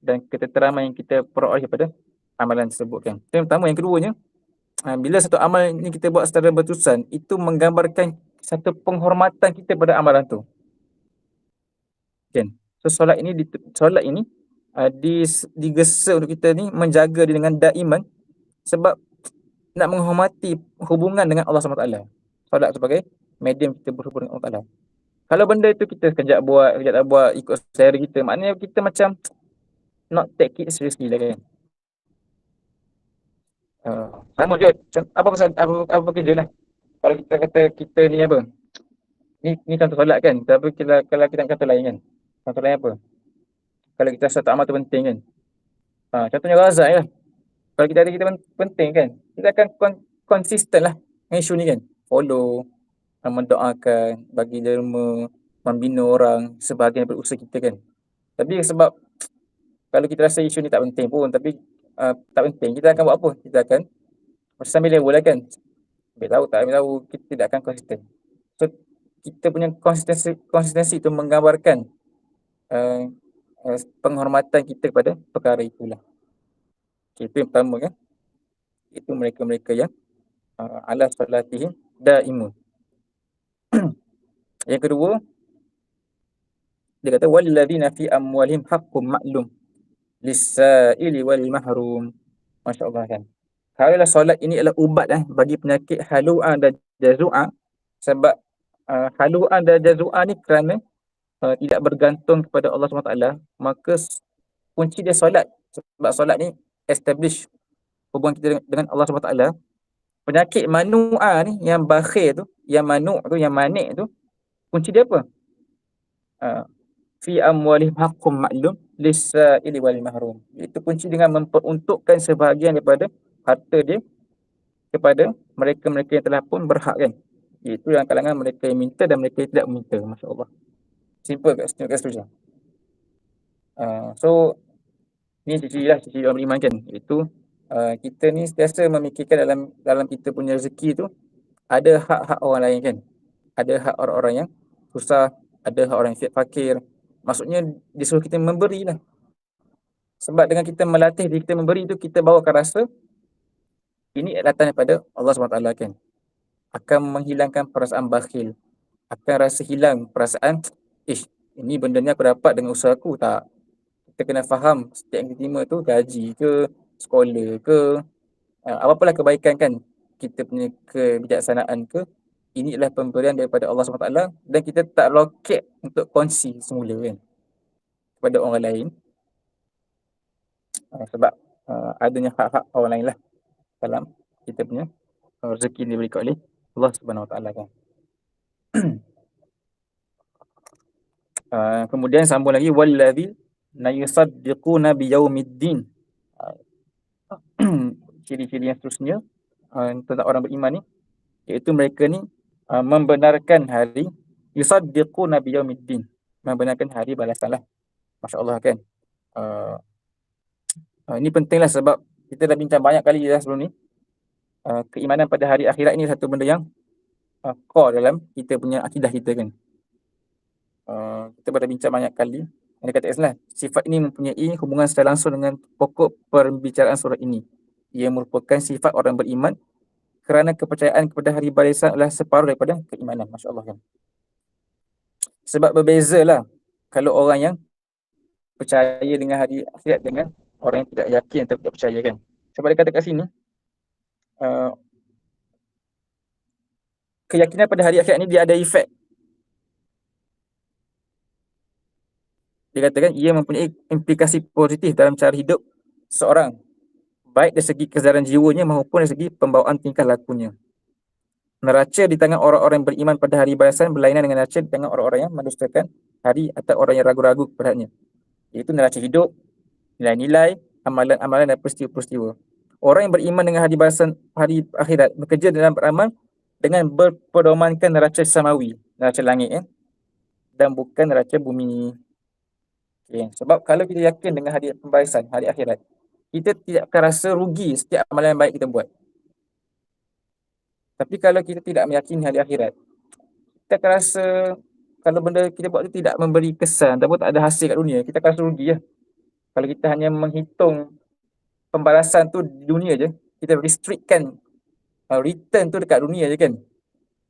dan ketenteraman yang kita peroleh daripada amalan tersebut kan. Itu yang pertama. Yang keduanya, bila satu amal ni kita buat secara berterusan, itu menggambarkan satu penghormatan kita pada amalan tu. Kan? So solat ini digesa untuk kita ni menjaga dia dengan daiman, sebab nak menghormati hubungan dengan Allah SWT. Solat sebagai medium kita berhubung dengan Allah Ta'ala. Kalau benda itu kita kejap tak buat, ikut selera kita, maknanya kita macam not take it seriously lah kan. Sama je, apa kerja lah. Kalau kita kata kita ni apa, ni contoh solat kan, tapi kalau kita nak kata lain kan, contoh lain apa, kalau kita rasa amal tu penting kan, contohnya razak lah. Kalau kita penting kan, kita akan konsisten lah dengan isu ni kan, follow, mendoakan, bagi derma, membina orang sebahagian daripada usaha kita kan. Tapi sebab Kalau kita rasa isu ni tak penting pun, tapi tak penting, kita akan buat apa? Kita akan sambil level lah kan. Ambil tahu tak ambil tahu, kita tidak akan konsisten. So kita punya konsistensi itu menggambarkan uh, penghormatan kita kepada perkara itulah. Okay, itu yang pertama kan. Itu mereka-mereka yang ala salatihim daimun. Yang kedua, dia kata walladzina fi amwalihim haqqum ma'lum lis-sa'ili wal mahrum. Masya-Allah kan. Kalau solat ini adalah ubat bagi penyakit halu'an dan jazua, sebab halu'an dan jazua ni kerana tidak bergantung kepada Allah SWT, maka kunci dia solat. Sebab solat ni establish hubungan kita dengan Allah SWT. Penyakit manu'a ni, yang bakhil tu, yang manu' tu, yang manik tu, kunci dia apa? Fi amwalihim haqqum ma'lum lis-sa'ili wal mahrum. Itu kunci dengan memperuntukkan sebahagian daripada harta dia kepada mereka-mereka yang telah pun berhak kan. Itu yang kalangan mereka yang minta dan mereka yang tidak meminta. Masya-Allah. Simple kat situ. So ni ciri orang beriman kan. Itu kita ni sentiasa memikirkan dalam kita punya rezeki tu ada hak-hak orang lain kan. Ada hak orang-orang yang susah, ada hak orang yang fakir. Maksudnya disuruh kita memberi lah. Sebab dengan kita melatih diri kita memberi tu, kita bawakan rasa ini datang daripada Allah SWT kan. Akan menghilangkan perasaan bakhil. Akan rasa hilang perasaan, ini benda ni aku dapat dengan usaha aku. Tak. Kita kena faham setiap yang kita terima tu gaji ke, sekolah ke, apa-apalah kebaikan kan, kita punya kebijaksanaan ke, ini adalah pemberian daripada Allah SWT dan kita tak loket untuk kongsi semula kan kepada orang lain. Sebab adanya hak-hak orang lain lah dalam kita punya rezeki yang diberikan oleh Allah SWT kan. Kemudian sambung lagi wallazi yusaddiquna biyaumiddin. Ciri-ciri yang seterusnya tentang orang beriman ni, iaitu mereka ni membenarkan hari yusaddiquna biyaumiddin, membenarkan hari balasan lah. Masya-Allah kan. Ini pentinglah sebab kita dah bincang banyak kali dah sebelum ni. Keimanan pada hari akhirat ini satu benda yang core dalam kita punya akidah kita kan. Kita dah bincang banyak kali. Yang kata Islam, sifat ini mempunyai hubungan secara langsung dengan pokok perbicaraan surah ini. Ia merupakan sifat orang beriman kerana kepercayaan kepada hari balasan adalah separuh daripada keimanan. Masya-Allah kan. Sebab berbezalah kalau orang yang percaya dengan hari akhirat dengan orang yang tidak yakin atau tidak percaya kan. Sebab dia kata kat sini, keyakinan pada hari akhirat ni dia ada efek. Dia katakan ia mempunyai implikasi positif dalam cara hidup seorang, baik dari segi kesedaran jiwanya maupun dari segi pembawaan tingkah lakunya. Neraca di tangan orang-orang yang beriman pada hari balasan berlainan dengan neraca di tangan orang-orang yang mendustakan hari atau orang yang ragu-ragu kepadanya. Iaitu neraca hidup, nilai-nilai, amalan-amalan dan peristiwa-peristiwa. Orang yang beriman dengan hari balasan hari akhirat bekerja dalam beramal dengan berpedomankan neraca samawi, neraca langit dan bukan neraca bumi. Okay. Sebab kalau kita yakin dengan hari pembalasan, hari akhirat, kita tidak akan rasa rugi setiap amalan yang baik kita buat. Tapi kalau kita tidak meyakini hari akhirat, kita akan rasa kalau benda kita buat tu tidak memberi kesan ataupun tak ada hasil kat dunia, kita akan rasa rugi lah. Kalau kita hanya menghitung pembalasan tu di dunia je, kita restrictkan return tu dekat dunia je kan.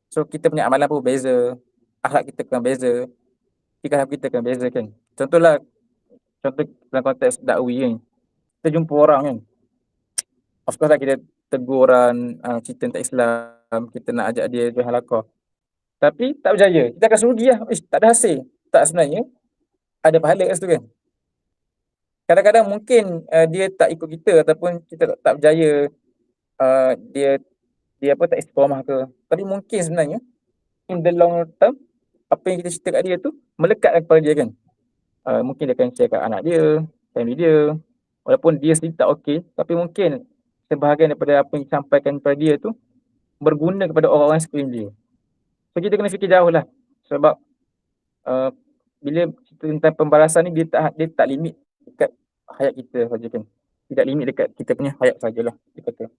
So kita punya amalan pun beza, akhlak kita akan beza, fikah kita akan beza kan. Contoh dalam konteks dakwi kan, kita jumpa orang kan, of course lah kita tegur orang, cerita tentang Islam, kita nak ajak dia jual halaqah, tapi tak berjaya, kita akan rugi lah. Tak ada hasil. Tak, sebenarnya ada pahala kat situ kan. Kadang-kadang mungkin dia tak ikut kita ataupun kita tak berjaya, dia tak istiqamah ke, tapi mungkin sebenarnya in the long term apa yang kita cerita kat dia tu melekat kepada dia kan. Mungkin dia akan share kat anak dia, family dia, walaupun dia sendiri tak okey, tapi mungkin sebahagian daripada apa yang disampaikan kepada dia tu berguna kepada orang-orang sekeliling dia. So kita kena fikir jauh lah. Sebab bila cerita tentang pembalasan ni dia tak limit dekat hayat kita saja kan. Tidak limit dekat kita punya hayat sajalah, dia kata.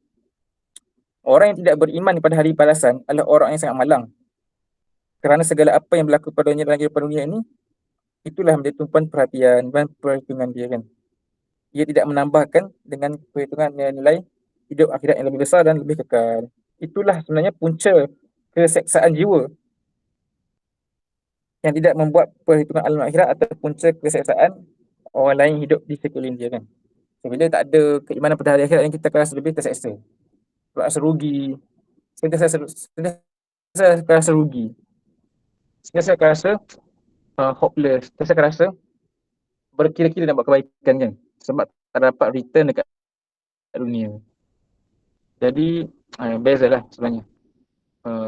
Orang yang tidak beriman pada hari balasan adalah orang yang sangat malang. Kerana segala apa yang berlaku padanya dalam kehidupan dunia ini, itulah menjadi tumpuan perhatian dan perhitungan dia kan. Ia tidak menambahkan dengan perhitungan nilai hidup akhirat yang lebih besar dan lebih kekal. Itulah sebenarnya punca keseksaan jiwa yang tidak membuat perhitungan alam akhirat atau punca keseksaan orang lain hidup di sekeliling dia kan. So, bila tak ada keimanan pada hari akhirat yang kita akan rasa lebih terseksa. Rasa rugi, sentiasa akan rasa rugi, sentiasa akan rasa hopeless, sentiasa akan rasa berkira-kira nak buat kebaikan kan. Sebab tak dapat return dekat dunia. Jadi bezalah sebenarnya.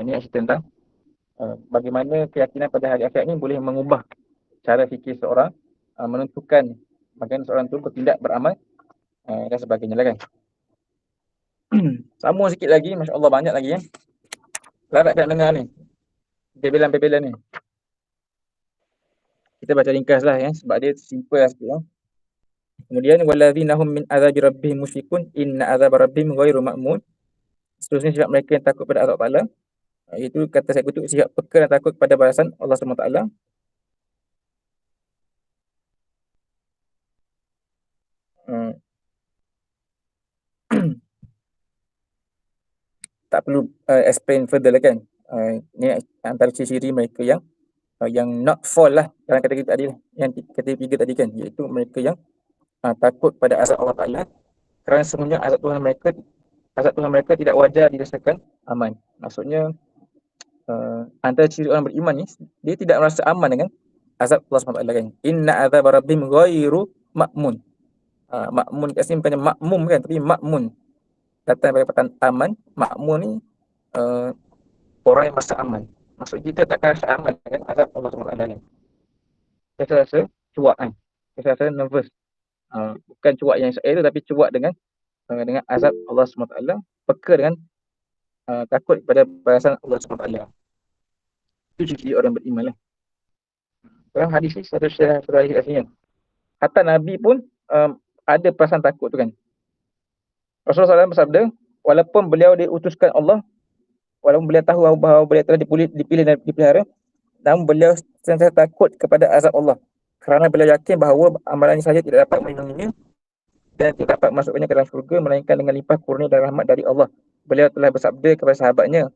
Ni nak cerita tentang bagaimana keyakinan pada hari akhirat ni boleh mengubah cara fikir seorang, menentukan bagaimana seorang tu bertindak, beramal dan sebagainya lah kan. Sambung sikit lagi, Masya Allah banyak lagi ya. Larat nak dengar ni, bebelan-bebelan ni. Kita baca ringkas lah ya, sebab dia simple lah sikit ya. Kemudian walladzina hum min azabi rabbihim musyfiqun inna azab rabbihim ghairu ma'mun. Seterusnya sifat mereka yang takut pada azab Allah. Itu kata saya kutip sifat peka dan takut kepada balasan Allah SWT. Tak perlu explain further lah kan. Ini antara ciri-ciri mereka yang not fall lah dalam kategori tadi lah, yang kategori 3 tadi kan, iaitu mereka yang takut pada azab Allah Ta'ala kerana sebenarnya azab Tuhan mereka tidak wajar dirasakan aman. Maksudnya antara ciri orang beriman ni, dia tidak merasa aman dengan azab Allah SWT kan. Inna azab rabbihim ghairu ma'mun. Ma'mun kat sini bukannya makmum kan, tapi ma'mun. Datang daripada perkataan aman. Ma'mun ni orang yang merasa aman. Maksud kita takkan rasa aman kan azab Allah SWT kan. Kita rasa cuak kan. Kita rasa nervous. Bukan cuak yang saya tu, tapi cuak dengan azab Allah SWT. Peka dengan takut pada balasan Allah SWT. Itu ciri orang beriman lah. Dalam hadis ni satu hadis kat sini kan. Hatta Nabi pun ada perasaan takut tu kan. Rasulullah SAW bersabda, walaupun beliau diutuskan Allah, walaupun beliau tahu bahawa beliau telah dipilih dan dipelihara, namun beliau sentiasa takut kepada azab Allah. Kerana beliau yakin bahawa amalannya saja tidak dapat melindunginya dan tidak dapat masukkannya ke dalam syurga melainkan dengan limpah kurnia dan rahmat dari Allah. Beliau telah bersabda kepada sahabatnya,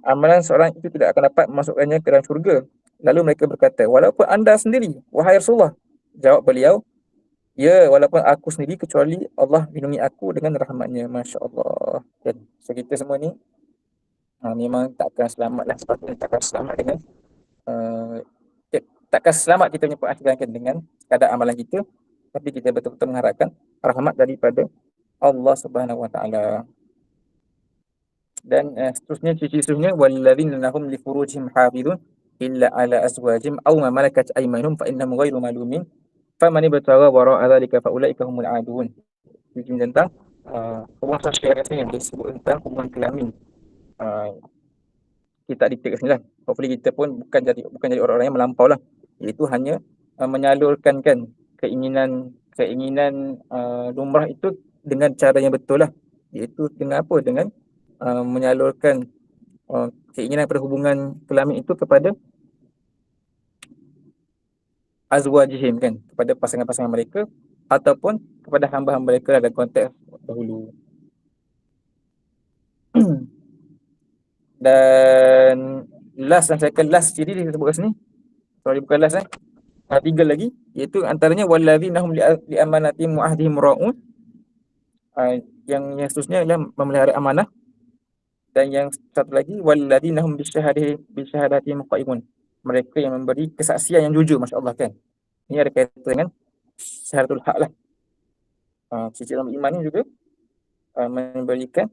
amalan seorang itu tidak akan dapat memasukkannya ke dalam syurga. Lalu mereka berkata, walaupun anda sendiri, wahai Rasulullah. Jawab beliau, ya, walaupun aku sendiri, kecuali Allah lindungi aku dengan rahmatnya. Masya Allah. Dan so kita semua ni memang takkan selamat lah. Sepatutnya takkan selamat dengan takkan selamat kita punya perakhiran dengan kadar amalan kita, tapi kita betul-betul mengharapkan rahmat daripada Allah Subhanahu Wa Taala. Dan seterusnya ciri seterusnya walladzina hum li furujihim hafizun illa ala azwajihim aw ma malakat aymanuhum fa innahum ghairu malumin faman ibtagha wara'a dzalika fa ulaika humul aadun. Ciri tentang hubungan sosial yang disebut tentang hubungan kelamin. Kita dikte kat sini lah. Hopefully kita pun bukan jadi orang-orang yang melampau lah. Iaitu hanya menyalurkan kan keinginan lumrah itu dengan cara yang betul lah. Iaitu dengan apa? Dengan menyalurkan keinginan perhubungan kelamin itu kepada azwajihim kan, kepada pasangan-pasangan mereka ataupun kepada hamba-hamba mereka dalam konteks dahulu. Dan last ciri disebut kat sini. Sorry, bukan last tiga lagi, iaitu antaranya walladzina hum li amanatihim wa ahdihim ra'un. Yang seterusnya adalah memelihara amanah. Dan yang satu lagi walladzina hum bisyahadati muqaimun. Mereka yang memberi kesaksian yang jujur, masya-Allah kan. Ini ada kaitan dengan syahadatul haq lah. Ciri orang beriman ni juga memberikan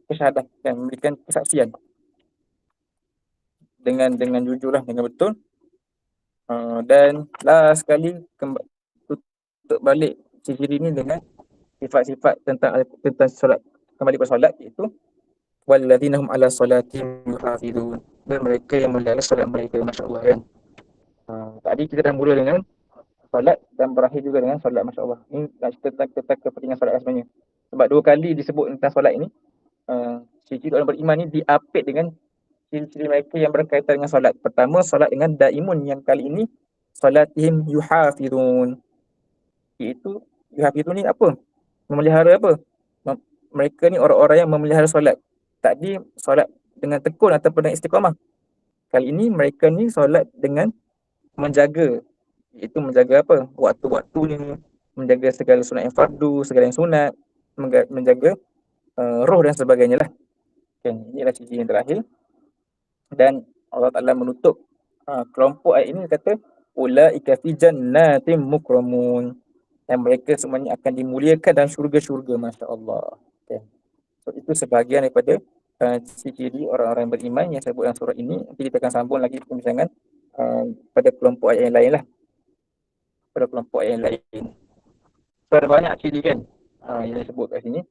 kesyahadah dan memberikan kesaksian dengan jujur lah, dengan betul. Dan last sekali tutup balik ciri ini dengan sifat-sifat tentang solat, kembali ke solat, iaitu walladzina hum ala salatihim yuhafizun. Dan mereka yang melihara solat mereka, masya-Allah kan. Tadi kita dah mula dengan solat dan berakhir juga dengan solat, masya-Allah. Ini nak cerita tentang kepentingan solat sebenarnya. Sebab 2 kali disebut tentang solat ini, ciri-ciri orang beriman ni diapit dengan ciri-ciri mereka yang berkaitan dengan solat. Pertama, solat dengan daimun, yang kali ini solatihim yuhafizun. Iaitu yuhafizun ni apa? Memelihara apa? Mereka ni orang-orang yang memelihara solat. Tadi solat dengan tekun ataupun dengan istiqamah. Kali ini mereka ni solat dengan menjaga, iaitu menjaga apa? Waktu-waktunya, menjaga segala sunat yang fardu, segala yang sunat, menjaga roh dan sebagainya lah. Kan, inilah sisi yang terakhir. Dan Allah Ta'ala menutup kelompok ayat ini kata ulaika fi jannatin mukramun, dan mereka semuanya akan dimuliakan dalam syurga-syurga, masya-Allah. Okay. So, itu sebahagian daripada ciri orang-orang beriman yang saya sebut dalam surah ini. Nanti kita akan sambung lagi perbincangan pada kelompok ayat yang lain lah. Pada kelompok ayat yang lain. So, ada banyak ciri kan yang saya sebut kat sini.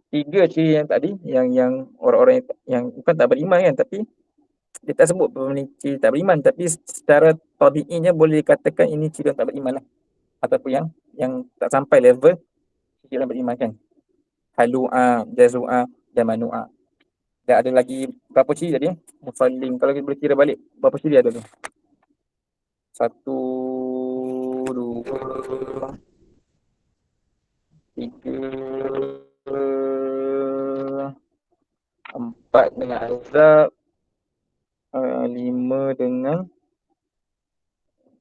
3 ciri yang tadi, yang orang-orang yang bukan tak beriman kan, tapi dia tak sebut ciri tak beriman, tapi secara tabi'inya boleh dikatakan ini ciri yang tak beriman lah, ataupun yang tak sampai level ciri yang beriman kan. Halu'a, jazu'a dan manu'a. Dan ada lagi berapa ciri tadi? Musallim. Kalau kita boleh kira balik, berapa ciri ada tu? 1, 2, 3, 4 dengan azab, 5 dengan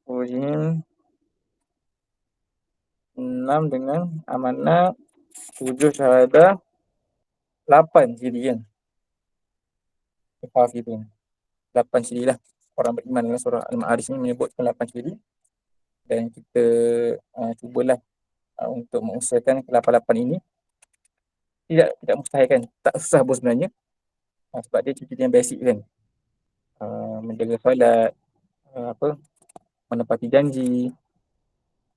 ujian, 6 dengan amanah, 7 syahadah, 8 ciri kan. Hafizun. 8 ciri lah orang beriman dalam surah Al-Ma'arij ni menyebutkan 8 ciri. Dan kita cubalah untuk mengusahakan ke-8 ini. Tidak mustahil kan. Tak susah pun sebenarnya. Sebab dia ciri yang basic kan. Menjaga solat, menepati janji,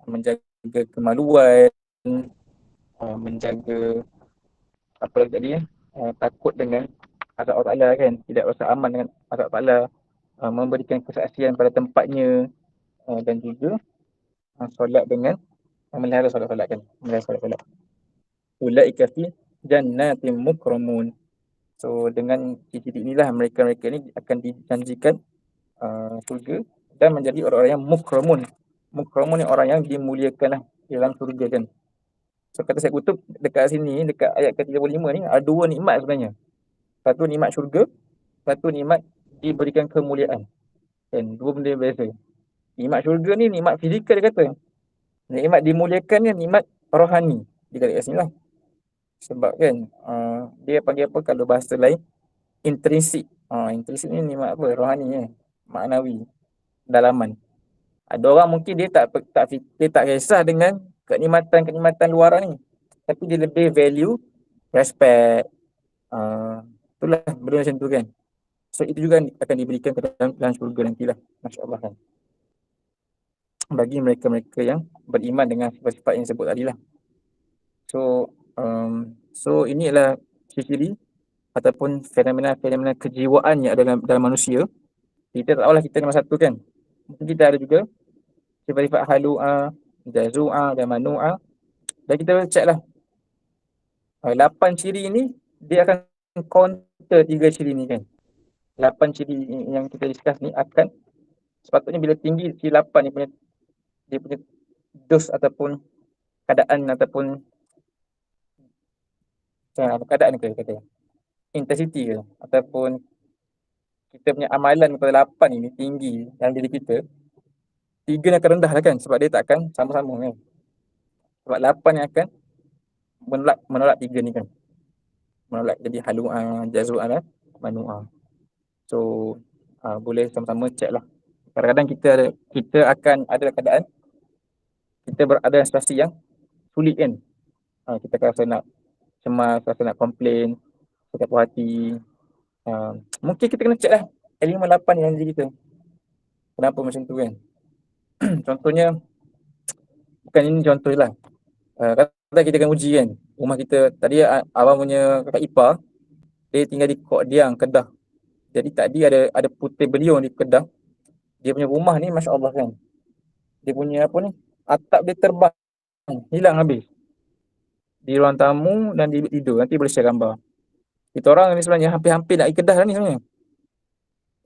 menjaga kemaluan, menjaga apa lagi tadi takut dengan azab Allah Ta'ala kan, tidak rasa aman dengan azab Allah Ta'ala, memberikan kesaksian pada tempatnya, dan juga solat dengan memelihara solat-solat kan, memelihara solat-solat. Ulaika fi jannatin mukramun. So dengan ciri inilah mereka-mereka ini akan dijanjikan surga dan menjadi orang-orang yang mukramun. Mukramun ni orang yang dimuliakan lah dalam surga kan. So kata Syekh Qutb dekat sini, dekat ayat ke-35 ni ada 2 nikmat sebenarnya. Satu nikmat syurga, satu nikmat diberikan kemuliaan. Dan 2 benda yang biasa. Nikmat syurga ni nikmat fizikal dia kata. Nikmat dimuliakan ni nikmat rohani. Dia kata kat sini lah. Sebab kan dia panggil apa kalau bahasa lain, intrinsik. Intrinsik ni nikmat apa? Rohani maknawi, dalaman. Ada orang mungkin dia tak kisah dengan kenikmatan luaran ni. Tapi dia lebih value respect. Itulah benda macam tu kan. So itu juga akan diberikan ke dalam syurga nantilah. Masya-Allah kan. Bagi mereka-mereka yang beriman dengan sifat-sifat yang disebut tadi lah. So inilah ciri-ciri ataupun fenomena-fenomena kejiwaan yang ada dalam manusia. Kita tak tahulah kita nombor 1 kan. Mungkin kita ada juga sifat-sifat halu'a, jazu'a dan manu'a. Dan kita check lah. 8 ciri ni dia akan counter 3 ciri ni kan. 8 ciri yang kita discuss ni akan sepatutnya bila tinggi ciri 8 ni dia punya dos ataupun keadaan ataupun keadaan ke kata intensity ke ataupun kita punya amalan kepada 8 ini tinggi dalam diri kita, 3 ni akan rendah lah kan, sebab dia tak akan sama-sama kan. Sebab 8 yang akan menolak 3 ni kan. Menolak jadi halu'a, jazu'a dan manu'a. So boleh sama-sama check lah. Kadang-kadang kita akan ada keadaan kita berada dalam situasi yang sulit kan. Kita akan rasa nak cemas, rasa nak komplain, sakit puas hati. Mungkin kita kena check lah elemen 8 yang diri kita. Kenapa macam tu kan. Contohnya, bukan ini contoh lah. Kata kita akan uji kan. Rumah kita, tadi abang punya kakak ipar, dia tinggal di Kok Diang, Kedah. Jadi tadi ada putih beliau di Kedah. Dia punya rumah ni Masya Allah kan. Dia punya apa ni, atap dia terbang, hilang habis. Di ruang tamu dan di tidur, nanti boleh share gambar. Kita orang ni sebenarnya hampir-hampir nak pergi Kedah dah ni sebenarnya.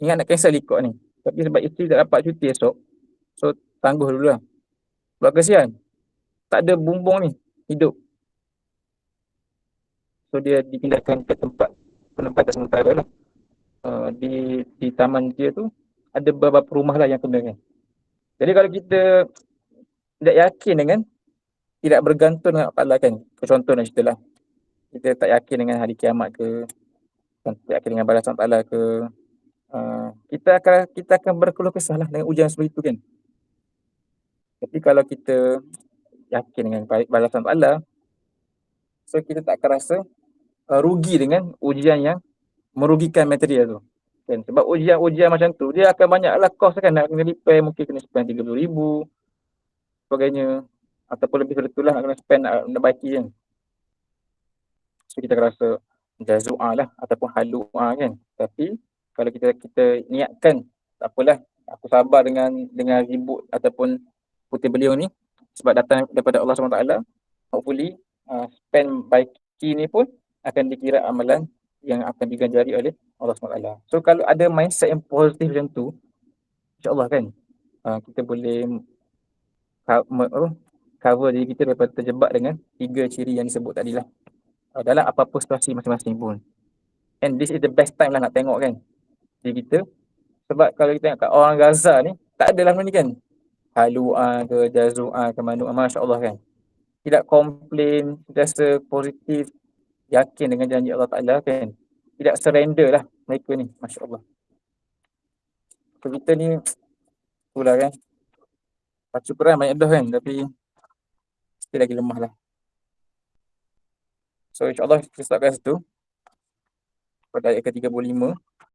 Ingat nak cancel ikut ni. Tapi sebab isteri tak dapat cuti esok, so tangguh dulu lah. Sebab kesian, tak ada bumbung ni, hidup. So dia dipindahkan ke tempat penempatan sementara lah. Di taman dia tu, ada beberapa rumah lah yang kena kan. Jadi kalau kita tidak yakin dengan, tidak bergantung dengan Allah kan. Contoh nak cerita lah. Kita tak yakin dengan hari kiamat ke, tak yakin dengan balasan Allah ke, kita akan berkeluh kesah lah dengan ujian seperti itu kan. Tapi kalau kita yakin dengan balasan Allah, so kita tak akan rasa rugi dengan ujian yang merugikan material tu kan. Sebab ujian-ujian macam tu dia akan banyaklah kos kan, nak kena repair mungkin kena spend 30,000 sebagainya, ataupun lebih dari itulah nak kena spend nak baiki kan. So kita akan rasa jazua lah ataupun halua kan. Tapi kalau kita niatkan, tak apalah, aku sabar dengan ribut ataupun putih beliau ni sebab datang daripada Allah SWT. Hopefully spend baiki ni pun akan dikira amalan yang akan diganjari oleh Allah SWT. So kalau ada mindset yang positif macam tu, insyaAllah kan, kita boleh cover diri kita daripada terjebak dengan 3 ciri yang disebut tadi lah, dalam apa-apa situasi masing-masing pun. And this is the best time lah nak tengok kan diri kita. Sebab kalau kita tengok kat orang Gaza ni, tak adalah benda ni kan, halua ke jazua ke manua, masya-Allah kan. Tidak komplain, sentiasa positif, yakin dengan janji Allah Ta'ala kan. Tidak surrender lah mereka ni, masya-Allah. So kita ni itulah kan, baca Quran banyak dah kan, tapi still lagi lemah lah. So insya-Allah kita start kat situ pada ayat ke-35.